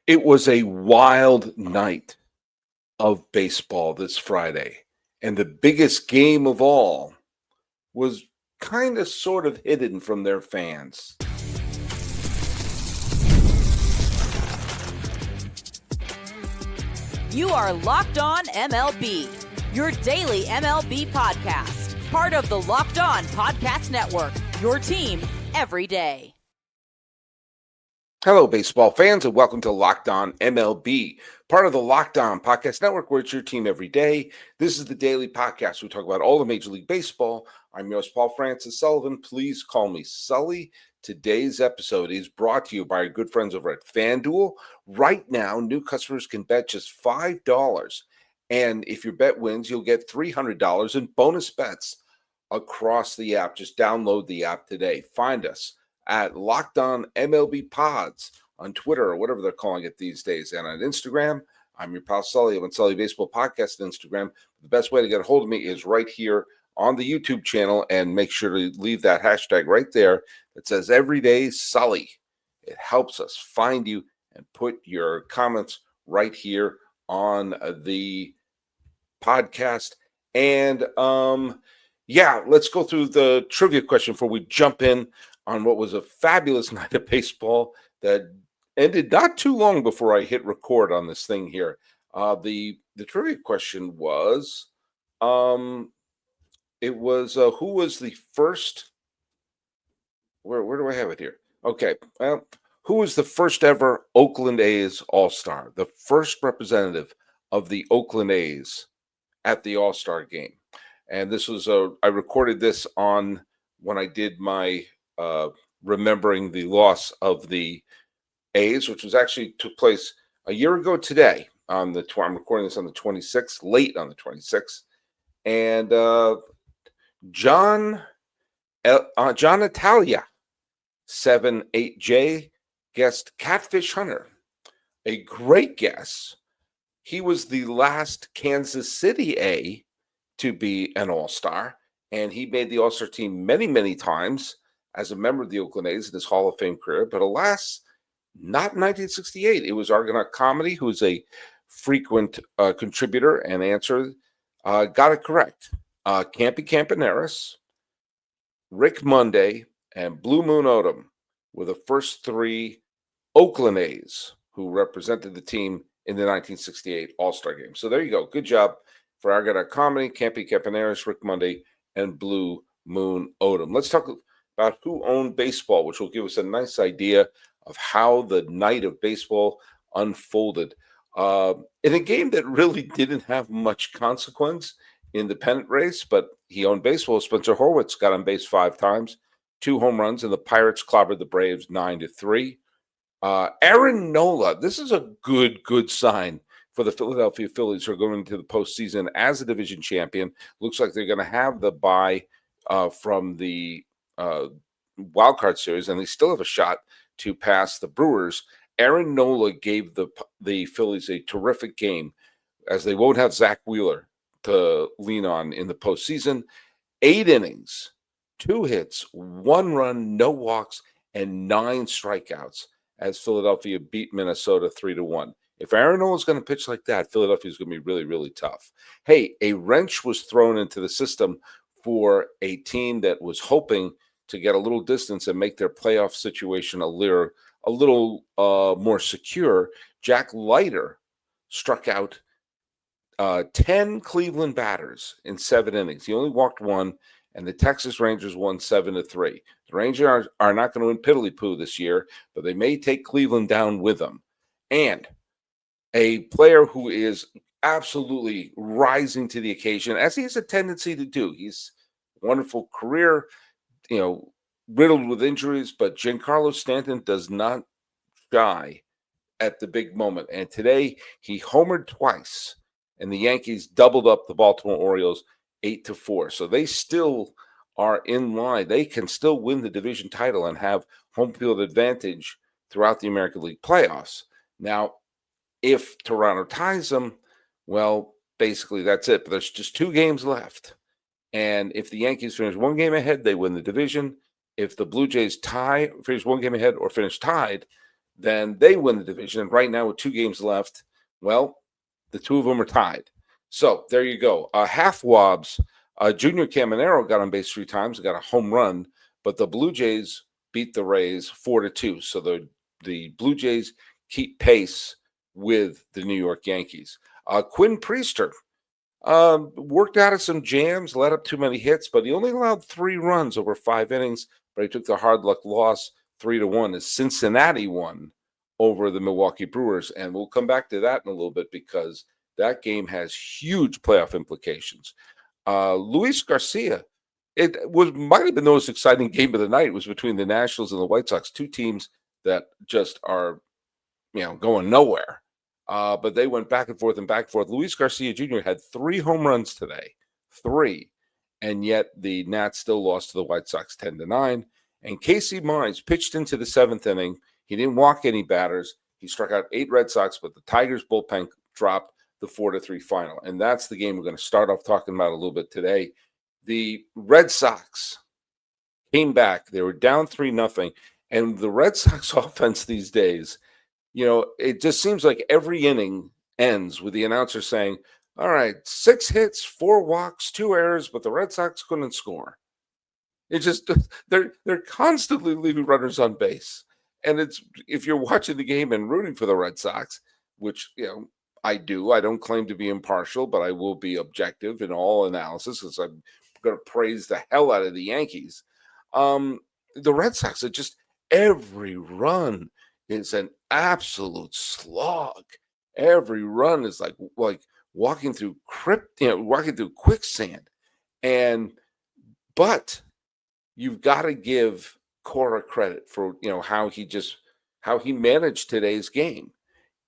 It was a wild night of baseball this Friday, and the biggest game of all was kind of sort of hidden from their fans. You are Locked On MLB, your daily MLB podcast, part of the Locked On Podcast Network, your team every day. Hello, baseball fans, and welcome to Locked On MLB, part of the Locked On Podcast Network, where it's your team every day. This is the daily podcast. We talk about all of Major League Baseball. I'm your host, Paul Francis Sullivan. Please call me Sully. Today's episode is brought to you by our good friends over at FanDuel. Right now, new customers can bet just $5. And if your bet wins, you'll get $300 in bonus bets across the app. Just download the app today. Find us at Locked On MLB Pods on Twitter or whatever they're calling it these days. And on Instagram, I'm your pal Sully. I'm on Sully Baseball Podcast on Instagram. The best way to get a hold of me is right here on the YouTube channel, and make sure to leave that hashtag right there that says Everyday Sully. It helps us find you and put your comments right here on the podcast. And let's go through the trivia question before we jump in on what was a fabulous night of baseball that ended not too long before I hit record on this thing here. The trivia question was, who was the first? Where do I have it here? Okay, well, who was the first ever Oakland A's All-Star? The first representative of the Oakland A's at the All-Star game, and this was I recorded this on when I did my remembering the loss of the A's, which was actually took place a year ago today. I'm recording this on the 26th, late on the 26th, and John Italia, 78J, guessed Catfish Hunter. A great guess. He was the last Kansas City A to be an All-Star, and he made the All-Star team many, many times as a member of the Oakland A's in his Hall of Fame career, but alas, not in 1968. It was Argonaut Comedy, who's a frequent contributor and answer, got it correct. Campy Campaneris, Rick Monday, and Blue Moon Odom were the first three Oakland A's who represented the team in the 1968 All-Star game. So there you go. Good job for Argonaut Comedy, Campy Campaneris, Rick Monday, and Blue Moon Odom. Let's talk about who owned baseball, which will give us a nice idea of how the night of baseball unfolded. In a game that really didn't have much consequence in the pennant race, but he owned baseball. Spencer Horwitz got on base 5 times, 2 home runs, and the Pirates clobbered the Braves 9-3. Aaron Nola, this is a good sign for the Philadelphia Phillies, who are going into the postseason as a division champion. Looks like they're going to have the bye from the wild card series, and they still have a shot to pass the Brewers. Aaron Nola gave the Phillies a terrific game, as they won't have Zach Wheeler to lean on in the postseason. 8 innings, 2 hits, 1 run, no walks, and 9 strikeouts as Philadelphia beat Minnesota 3-1. If Aaron Nola is going to pitch like that, Philadelphia is going to be really, really tough. Hey, a wrench was thrown into the system for a team that was hoping to get a little distance and make their playoff situation a little more secure. Jack Leiter struck out 10 Cleveland batters in 7 innings. He only walked 1, and the Texas Rangers won 7-3. The Rangers are not going to win piddly-poo this year, but they may take Cleveland down with them. And a player who is absolutely rising to the occasion, as he has a tendency to do. He's a wonderful career, riddled with injuries, but Giancarlo Stanton does not shy at the big moment. And today he homered twice, and the Yankees doubled up the Baltimore Orioles 8-4. So they still are in line. They can still win the division title and have home field advantage throughout the American League playoffs. Now, if Toronto ties them, well, basically that's it. But there's just 2 games left. And if the Yankees finish 1 game ahead, they win the division. If the Blue Jays finish 1 game ahead or finish tied, then they win the division. And right now, with 2 games left, well, the two of them are tied. So there you go. Half Wobbs, Junior Caminero got on base 3 times, got a home run, but the Blue Jays beat the Rays 4-2. So the Blue Jays keep pace with the New York Yankees. Quinn Priester worked out of some jams, let up too many hits, but he only allowed 3 runs over 5 innings. But he took the hard luck loss 3-1 as Cincinnati won over the Milwaukee Brewers. And we'll come back to that in a little bit because that game has huge playoff implications. Luis Garcia, might have been the most exciting game of the night. It was between the Nationals and the White Sox, 2 teams that just are, going nowhere. But they went back and forth and back and forth. Luis Garcia Jr. had 3 home runs today, 3, and yet the Nats still lost to the White Sox 10-9. And Casey Mize pitched into the 7th inning. He didn't walk any batters. He struck out 8 Red Sox, but the Tigers bullpen dropped the 4-3 final. And that's the game we're going to start off talking about a little bit today. The Red Sox came back. They were down 3-0. And the Red Sox offense these days, it just seems like every inning ends with the announcer saying, all right, 6 hits, 4 walks, 2 errors, but the Red Sox couldn't score. It's just they're constantly leaving runners on base. And it's, if you're watching the game and rooting for the Red Sox, which, I do. I don't claim to be impartial, but I will be objective in all analysis because I'm going to praise the hell out of the Yankees. The Red Sox are just, every run is an absolute slog. Every run is like walking through quicksand. But you've got to give Cora credit for how he managed today's game.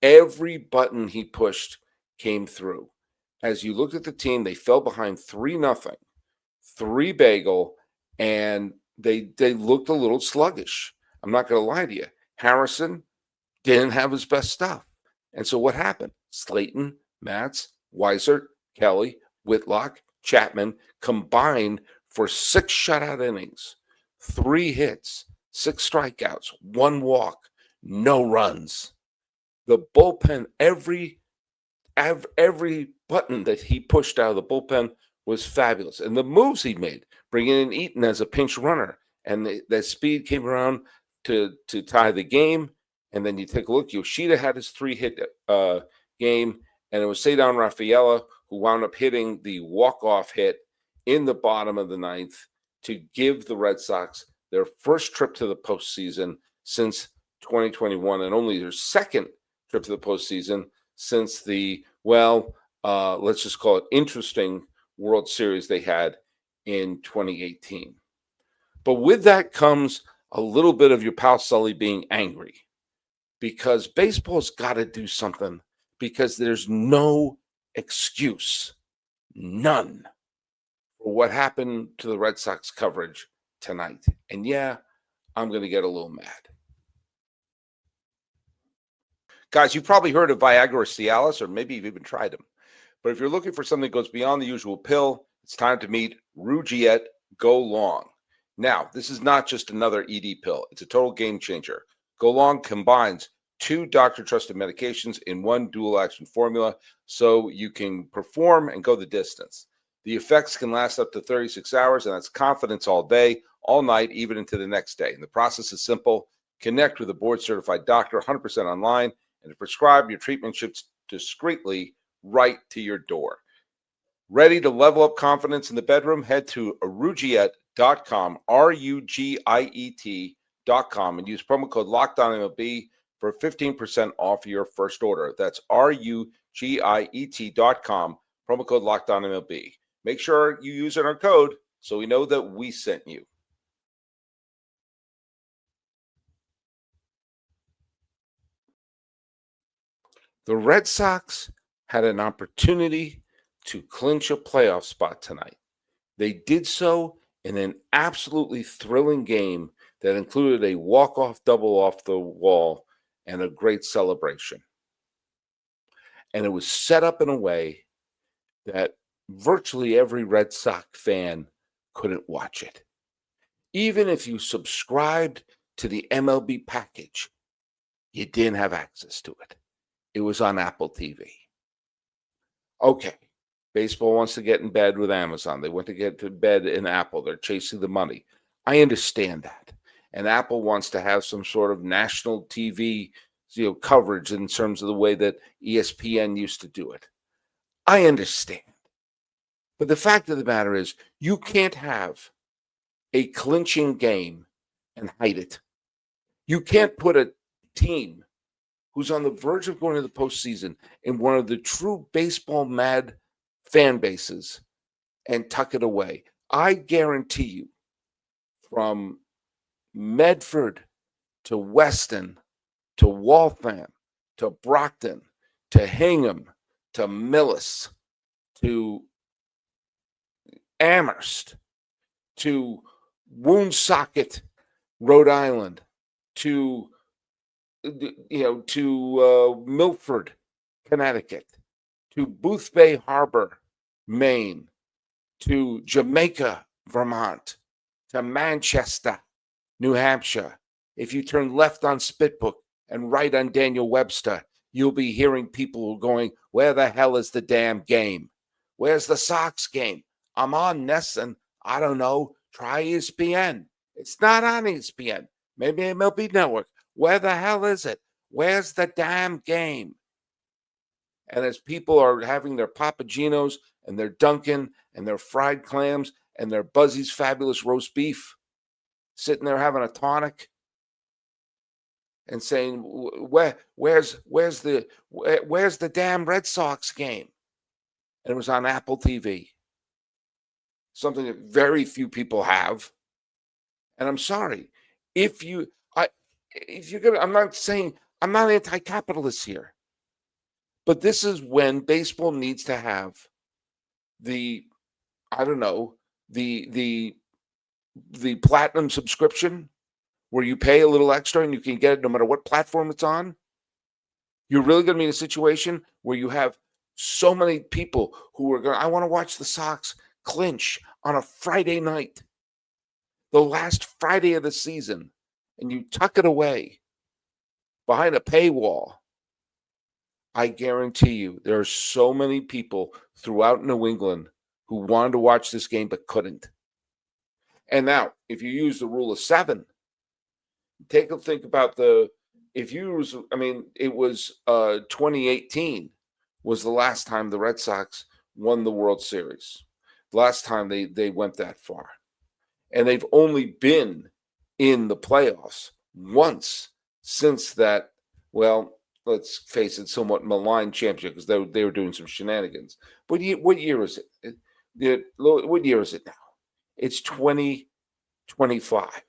Every button he pushed came through. As you looked at the team, they fell behind 3-0, 3 bagel, and they looked a little sluggish. I'm not going to lie to you. Harrison didn't have his best stuff. And so what happened? Slayton, Matz, Weiser, Kelly, Whitlock, Chapman combined for 6 shutout innings, 3 hits, 6 strikeouts, 1 walk, no runs. The bullpen, every button that he pushed out of the bullpen was fabulous. And the moves he made, bringing in Eaton as a pinch runner, and the speed came around to tie the game. And then you take a look, Yoshida had his 3-hit game, and it was Cedar Rafaela who wound up hitting the walk-off hit in the bottom of the 9th to give the Red Sox their first trip to the postseason since 2021, and only their second trip to the postseason since the, let's just call it interesting World Series they had in 2018. But with that comes a little bit of your pal Sully being angry because baseball's got to do something because there's no excuse, none, for what happened to the Red Sox coverage tonight. And yeah, I'm going to get a little mad. Guys, you've probably heard of Viagra or Cialis, or maybe you've even tried them. But if you're looking for something that goes beyond the usual pill, it's time to meet Rugiet Go Long. Now, this is not just another ED pill. It's a total game changer. Go Long combines 2 doctor-trusted medications in one dual-action formula so you can perform and go the distance. The effects can last up to 36 hours, and that's confidence all day, all night, even into the next day. And the process is simple. Connect with a board-certified doctor 100% online, and to prescribe your treatment ships discreetly right to your door. Ready to level up confidence in the bedroom? Head to rugiet.com, RUGIET.com, and use promo code LOCKEDONMLB for 15% off your first order. That's RUGIET.com, promo code LOCKEDONMLB. Make sure you use our code so we know that we sent you. The Red Sox had an opportunity to clinch a playoff spot tonight. They did so in an absolutely thrilling game that included a walk-off double off the wall and a great celebration. And it was set up in a way that virtually every Red Sox fan couldn't watch it. Even if you subscribed to the MLB package, You didn't have access to it. It was on Apple TV. Okay. Baseball wants to get in bed with Amazon. They want to get to bed in Apple. They're chasing the money. I understand that. And Apple wants to have some sort of national TV, coverage in terms of the way that ESPN used to do it. I understand. But the fact of the matter is, you can't have a clinching game and hide it. You can't put a team who's on the verge of going to the postseason in one of the true baseball mad fan bases and tuck it away. I guarantee you, from Medford to Weston to Waltham to Brockton to Hingham to Millis to Amherst to Woonsocket, Rhode Island, to Milford, Connecticut, to Boothbay Harbor, Maine, to Jamaica, Vermont, to Manchester, New Hampshire. If you turn left on Spitbook and right on Daniel Webster, you'll be hearing people going, "Where the hell is the damn game? Where's the Sox game? I'm on Nesson. I don't know. Try ESPN. It's not on ESPN. Maybe MLB Network. Where the hell is it? Where's the damn game?" And as people are having their Papagenos and their Dunkin' and their fried clams and their Buzzy's Fabulous roast beef, sitting there having a tonic and saying, where's the damn Red Sox game? And it was on Apple TV, something that very few people have. And I'm sorry, if you're gonna, I'm not anti-capitalist here, but this is when baseball needs to have the platinum subscription where you pay a little extra and you can get it no matter what platform it's on. You're really going to be in a situation where you have so many people who are going, I want to watch the Sox clinch on a Friday night, the last Friday of the season, and you tuck it away behind a paywall. I guarantee you there are so many people throughout New England who wanted to watch this game but couldn't. And now, if you use the rule of 7, take a think about it was 2018 was the last time the Red Sox won the World Series. The last time they went that far. And they've only been in the playoffs once since that, well, let's face it, somewhat maligned championship because they were doing some shenanigans. But what year is it? What year is it now? It's 2025.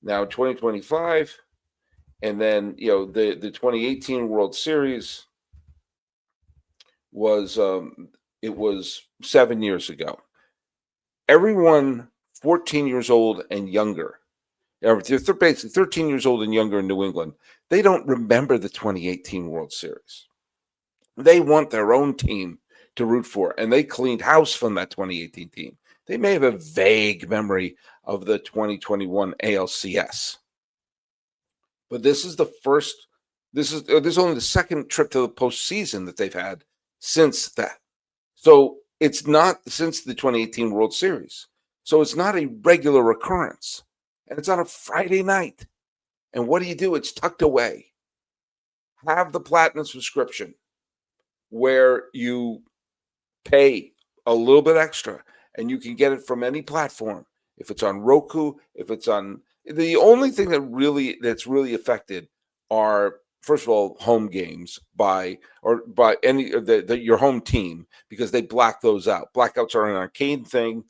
Now 2025, and then the 2018 World Series was it was 7 years ago. Everyone 14 years old and younger, they're basically 13 years old and younger in New England, they don't remember the 2018 World Series. They want their own team to root for, and they cleaned house from that 2018 team. They may have a vague memory of the 2021 ALCS. But this is only the second trip to the postseason that they've had since that. So it's not since the 2018 World Series. So it's not a regular occurrence. And it's on a Friday night. And what do? It's tucked away. Have the platinum subscription where you pay a little bit extra and you can get it from any platform. If it's on Roku, if it's on, the only thing that's really affected are, first of all, home games by any of your home team, because they black those out. Blackouts are an arcade thing.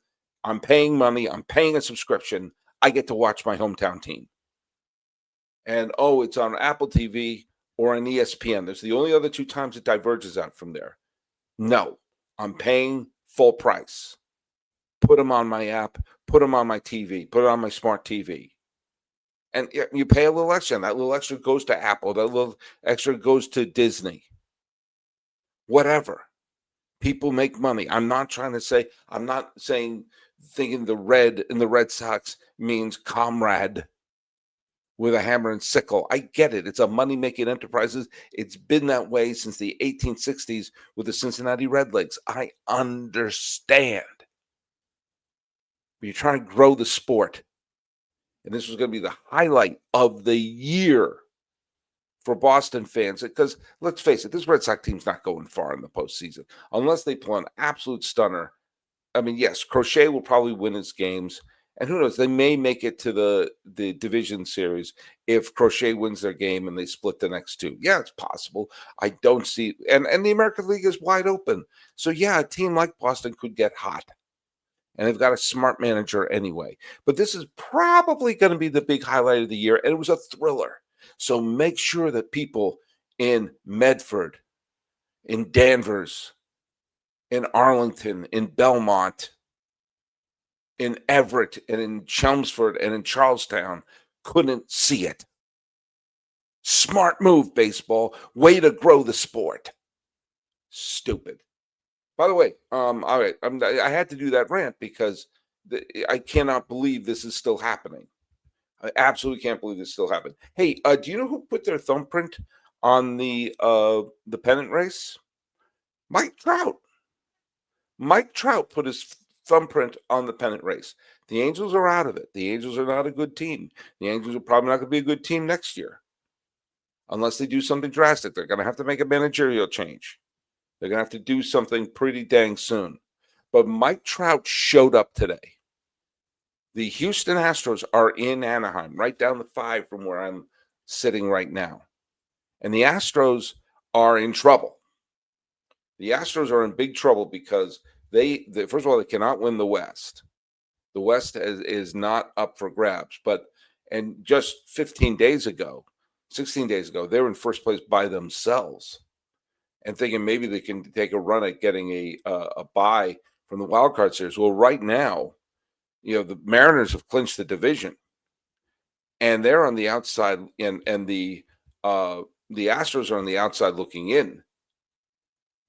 I'm paying money. I'm paying a subscription. I get to watch my hometown team. And it's on Apple TV or on ESPN. There's the only other 2 times it diverges out from there. No, I'm paying full price. Put them on my app, put them on my TV, put it on my smart TV. And you pay a little extra, and that little extra goes to Apple, that little extra goes to Disney. Whatever. People make money. I'm not saying thinking the red in the Red Sox means comrade with a hammer and sickle. I get it. It's a money-making enterprise. It's been that way since the 1860s with the Cincinnati Redlegs. I understand. But you're trying to grow the sport. And this was going to be the highlight of the year for Boston fans. Because let's face it, this Red Sox team's not going far in the postseason unless they pull an absolute stunner. I mean, yes, Crochet will probably win his games. And who knows, they may make it to the division series if Crochet wins their game and they split the next two. Yeah, it's possible. I don't see, and the American League is wide open. So yeah, a team like Boston could get hot. And they've got a smart manager anyway. But this is probably going to be the big highlight of the year. And it was a thriller. So make sure that people in Medford, in Danvers, in Arlington, in Belmont, in Everett, and in Chelmsford, and in Charlestown couldn't see it. Smart move, baseball. Way to grow the sport. Stupid. By the way, all right, I had to do that rant because I cannot believe this is still happening. I absolutely can't believe this still happened. Hey, do you know who put their thumbprint on the pennant race? Mike Trout. Mike Trout put his thumbprint on the pennant race. The Angels are out of it. The Angels are not a good team. The Angels are probably not going to be a good team next year unless they do something drastic. They're going to have to make a managerial change. They're going to have to do something pretty dang soon. But Mike Trout showed up today. The Houston Astros are in Anaheim, right down the 5 from where I'm sitting right now. And the Astros are in trouble. The Astros are in big trouble because they first of all, they cannot win the West. The West is not up for grabs. And just 16 days ago, they were in first place by themselves and thinking maybe they can take a run at getting a bye from the wild card series. Well, right now, the Mariners have clinched the division, and they're on the outside, and the Astros are on the outside looking in.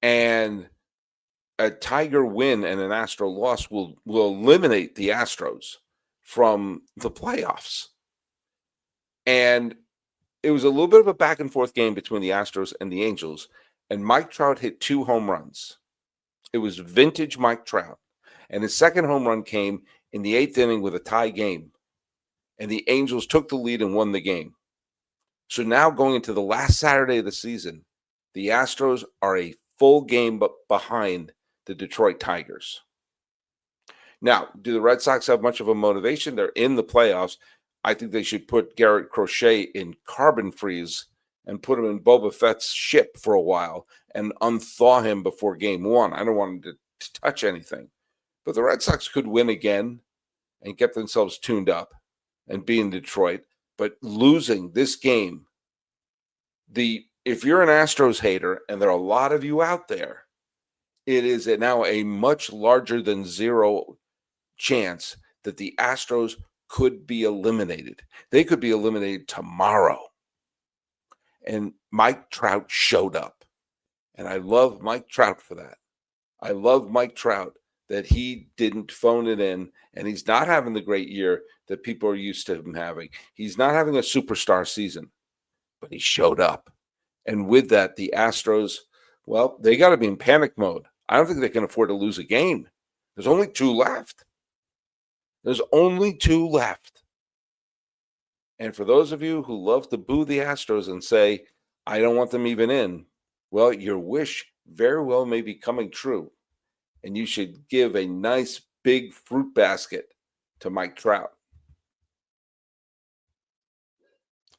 And a Tiger win and an Astro loss will eliminate the Astros from the playoffs. And it was a little bit of a back and forth game between the Astros and the Angels. And Mike Trout hit 2 home runs. It was vintage Mike Trout. And his second home run came in the 8th inning with a tie game. And the Angels took the lead and won the game. So now going into the last Saturday of the season, the Astros are a full game behind the Detroit Tigers. Now, do the Red Sox have much of a motivation? They're in the playoffs. I think they should put Garrett Crochet in carbon freeze and put him in Boba Fett's ship for a while and unthaw him before game 1. I don't want him to touch anything. But the Red Sox could win again and get themselves tuned up and be in Detroit. But losing this game, if you're an Astros hater, and there are a lot of you out there, it is now a much larger than zero chance that the Astros could be eliminated. They could be eliminated tomorrow. And Mike Trout showed up. And I love Mike Trout for that. I love Mike Trout that he didn't phone it in, and he's not having the great year that people are used to him having. He's not having a superstar season, but he showed up. And with that, the Astros, well, they got to be in panic mode. I don't think they can afford to lose a game. There's only 2 left. And for those of you who love to boo the Astros and say, I don't want them even in, well, your wish very well may be coming true. And you should give a nice big fruit basket to Mike Trout.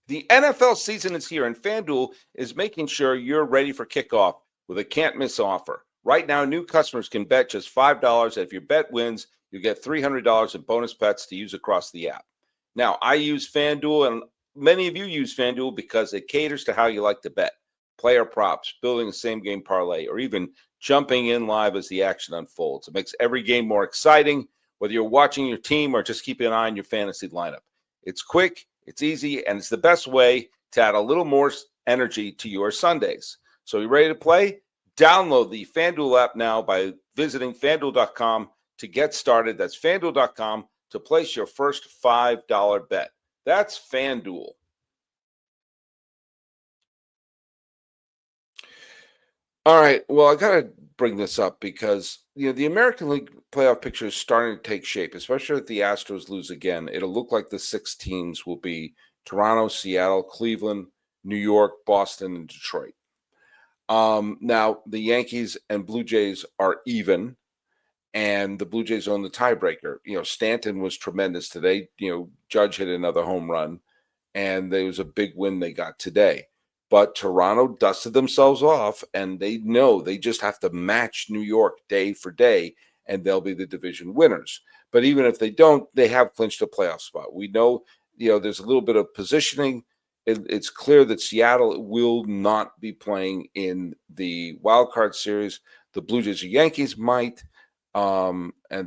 The NFL season is here, and FanDuel is making sure you're ready for kickoff with a can't-miss offer. Right now, new customers can bet just $5, and if your bet wins, you get $300 in bonus bets to use across the app. Now, I use FanDuel, and many of you use FanDuel because it caters to how you like to bet. Player props, building a same-game parlay, or even jumping in live as the action unfolds. It makes every game more exciting, whether you're watching your team or just keeping an eye on your fantasy lineup. It's quick, it's easy, and it's the best way to add a little more energy to your Sundays. So you ready to play? Download the FanDuel app now by visiting FanDuel.com to get started. That's FanDuel.com to place your first $5 bet. That's FanDuel, All right. Well, I got to bring this up because, the American League playoff picture is starting to take shape, especially if the Astros lose again. It'll look like the 6 teams will be Toronto, Seattle, Cleveland, New York, Boston, and Detroit. Now, the Yankees and Blue Jays are even, and the Blue Jays own the tiebreaker. Stanton was tremendous today. Judge hit another home run, and there was a big win they got today. But Toronto dusted themselves off, and they know they just have to match New York day for day, and they'll be the division winners. But even if they don't, they have clinched a playoff spot. We know, there's a little bit of positioning. It's clear that Seattle will not be playing in the wild card series. The Blue Jays or Yankees might, and where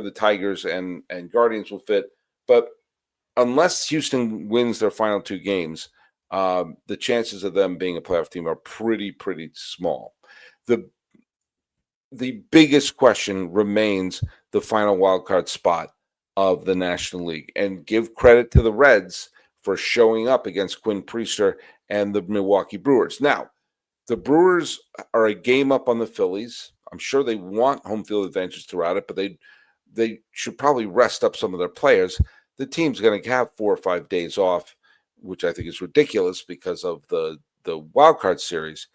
the Tigers and Guardians will fit. But unless Houston wins their final 2 games, the chances of them being a playoff team are pretty small. The biggest question remains the final wild card spot of the National League, and give credit to the Reds for showing up against Quinn Priester and the Milwaukee Brewers. Now, the Brewers are a game up on the Phillies. I'm sure they want home field advantage throughout it, but they should probably rest up some of their players. The team's going to have 4 or 5 days off, which I think is ridiculous because of the wild card series.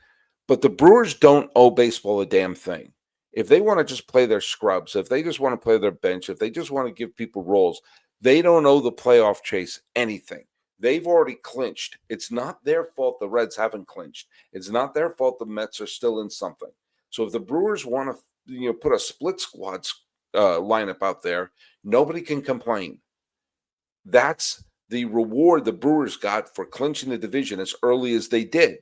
But the Brewers don't owe baseball a damn thing. If they want to just play their scrubs, if they just want to play their bench, if they just want to give people roles, they don't owe the playoff chase anything. They've already clinched. It's not their fault the Reds haven't clinched. It's not their fault the Mets are still in something. So if the Brewers want to, put a split squad lineup out there, nobody can complain. That's the reward the Brewers got for clinching the division as early as they did.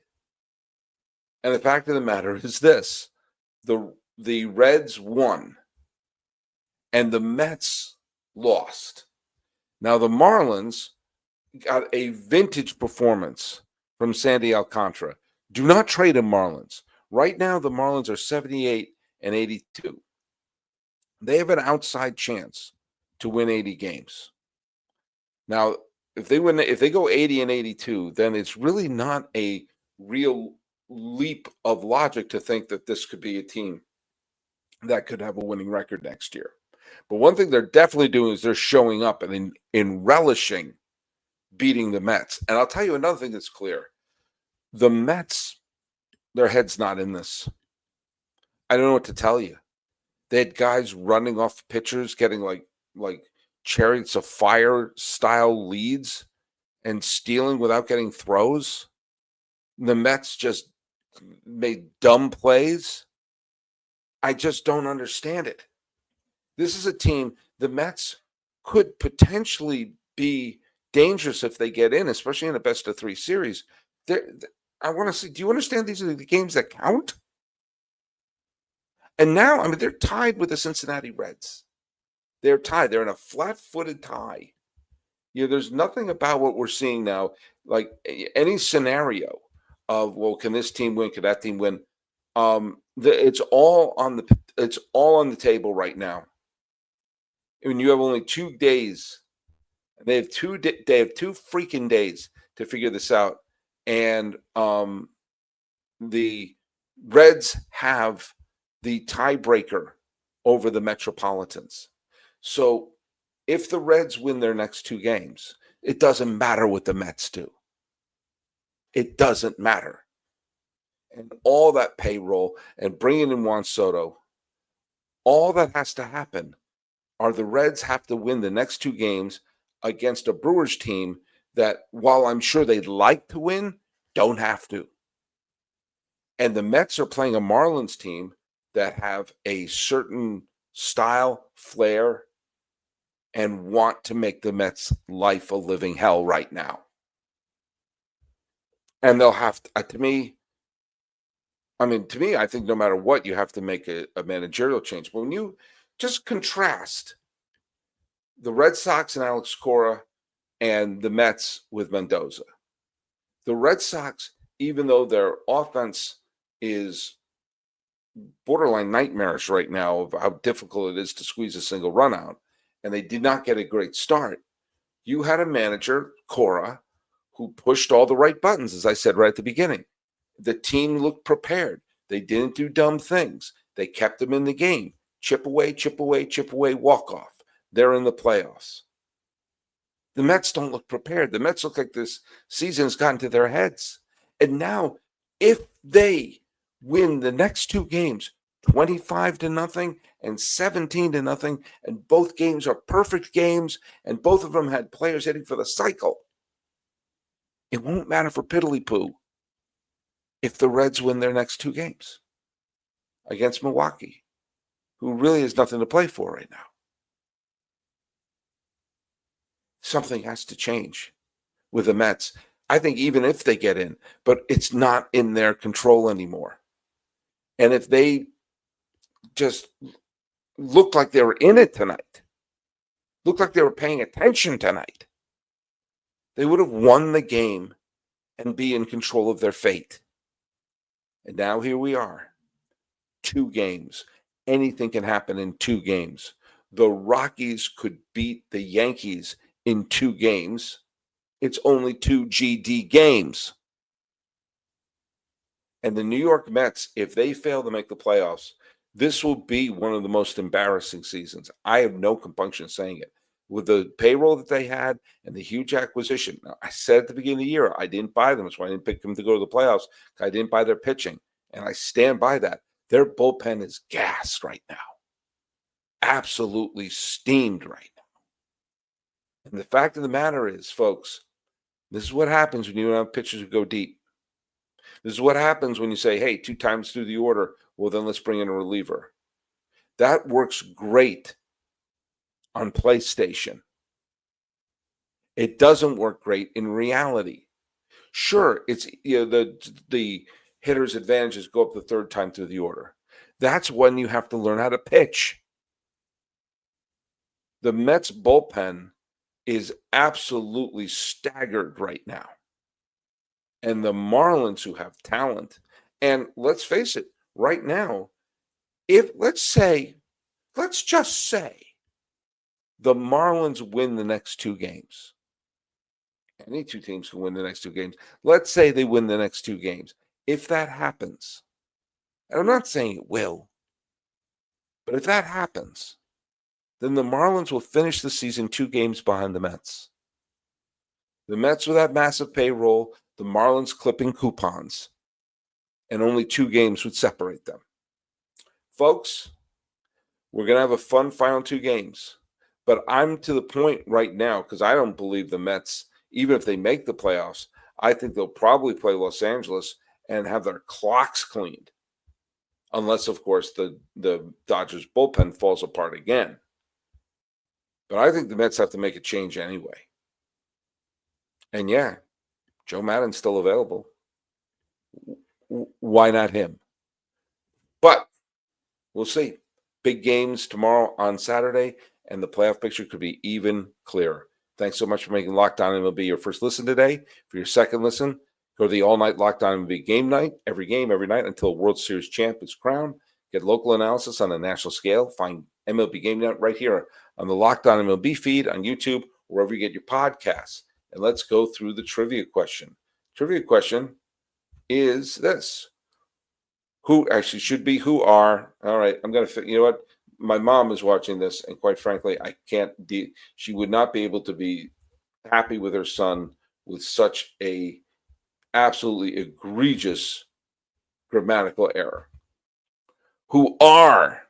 And the fact of the matter is this: the Reds won, and the Mets lost. Now the Marlins got a vintage performance from Sandy Alcantara. Do not trade him, Marlins. Right now, the Marlins are 78 and 82. They have an outside chance to win 80 games. Now, if they go 80 and 82, then it's really not a real leap of logic to think that this could be a team that could have a winning record next year. But one thing they're definitely doing is they're showing up and in relishing beating the Mets. And I'll tell you another thing that's clear. The Mets, their head's not in this. I don't know what to tell you. They had guys running off pitchers, getting like Chariots of Fire style leads and stealing without getting throws. The Mets just made dumb plays. I just don't understand it. This is a team, the Mets could potentially be dangerous if they get in, especially in a best-of-3 series. I want to see, do you understand these are the games that count? And now, they're tied with the Cincinnati Reds. They're tied. They're in a flat-footed tie. There's nothing about what we're seeing now, like any scenario of, well, can this team win? Can that team win? It's all on the table right now. You have only 2 days. They have two freaking days to figure this out, and the Reds have the tiebreaker over the Metropolitans. So if the Reds win their next 2 games, it doesn't matter what the Mets do. It doesn't matter. And all that payroll and bringing in Juan Soto, all that has to happen are the Reds have to win the next 2 games against a Brewers team that, while I'm sure they'd like to win, don't have to. And the Mets are playing a Marlins team that have a certain style, flair, and want to make the Mets' life a living hell right now. And they'll have to, to me, I think no matter what, you have to make a managerial change. But when you just contrast the Red Sox and Alex Cora and the Mets with Mendoza. The Red Sox, even though their offense is borderline nightmarish right now of how difficult it is to squeeze a single run out, and they did not get a great start, you had a manager, Cora, who pushed all the right buttons, as I said right at the beginning. The team looked prepared. They didn't do dumb things. They kept them in the game. Chip away, chip away, chip away, walk off. They're in the playoffs. The Mets don't look prepared. The Mets look like this season's gotten to their heads. And now, if they win the next two games, 25-0 and 17-0, and both games are perfect games, and both of them had players hitting for the cycle, it won't matter for Piddly-Poo if the Reds win their next two games against Milwaukee, who really has nothing to play for right now. Something has to change with the Mets. I think even if they get in, but it's not in their control anymore. And if they just looked like they were in it tonight, looked like they were paying attention tonight, they would have won the game and be in control of their fate. And now here we are. 2 games. Anything can happen in 2 games. The Rockies could beat the Yankees in 2 games. It's only 2 GD games. And the New York Mets, if they fail to make the playoffs, this will be one of the most embarrassing seasons. I have no compunction saying it. With the payroll that they had and the huge acquisition. Now, I said at the beginning of the year, I didn't buy them. That's why I didn't pick them to go to the playoffs. I didn't buy their pitching. And I stand by that. Their bullpen is gassed right now. Absolutely steamed right now. And the fact of the matter is, folks, this is what happens when you don't have pitchers who go deep. This is what happens when you say, hey, 2 times through the order, well, then let's bring in a reliever. That works great on PlayStation. It doesn't work great in reality. Sure, it's the hitter's advantages go up the 3rd time through the order. That's when you have to learn how to pitch. The Mets bullpen is absolutely staggered right now. And the Marlins, who have talent, and let's face it, right now, if let's just say the Marlins win the next 2 games. Any 2 teams can win the next 2 games. Let's say they win the next 2 games. If that happens, and I'm not saying it will, but if that happens, then the Marlins will finish the season 2 games behind the Mets. The Mets with that massive payroll, the Marlins clipping coupons, and only 2 games would separate them. Folks, we're going to have a fun final 2 games. But I'm to the point right now, because I don't believe the Mets, even if they make the playoffs, I think they'll probably play Los Angeles and have their clocks cleaned. Unless, of course, the Dodgers bullpen falls apart again. But I think the Mets have to make a change anyway. And yeah, Joe Maddon's still available. Why not him? But we'll see. Big games tomorrow on Saturday, and the playoff picture could be even clearer. Thanks so much for making Locked On MLB your first listen today. For your second listen, go to the all-night Locked On MLB game night, every game, every night until a World Series champ is crowned. Get local analysis on a national scale. Find MLB Game Night right here on the Locked On MLB feed on YouTube, wherever you get your podcasts. And let's go through the trivia question. Trivia question is this. Who actually should be who are, all right, I'm going to, you know what? My mom is watching this, and quite frankly, I can't, she would not be able to be happy with her son with such a absolutely egregious grammatical error. Who are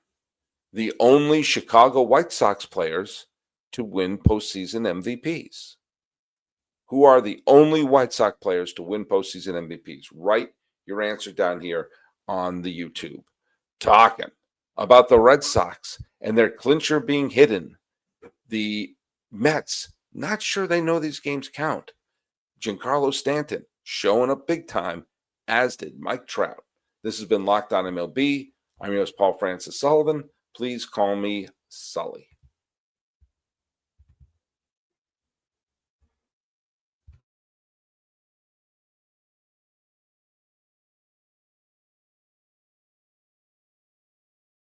the only Chicago White Sox players to win postseason MVPs? Who are the only White Sox players to win postseason MVPs? Write your answer down here on the YouTube. Talking about the Red Sox and their clincher being hidden. The Mets, not sure they know these games count. Giancarlo Stanton showing up big time, as did Mike Trout. This has been Locked On MLB. I'm your host, Paul Francis Sullivan. Please call me Sully.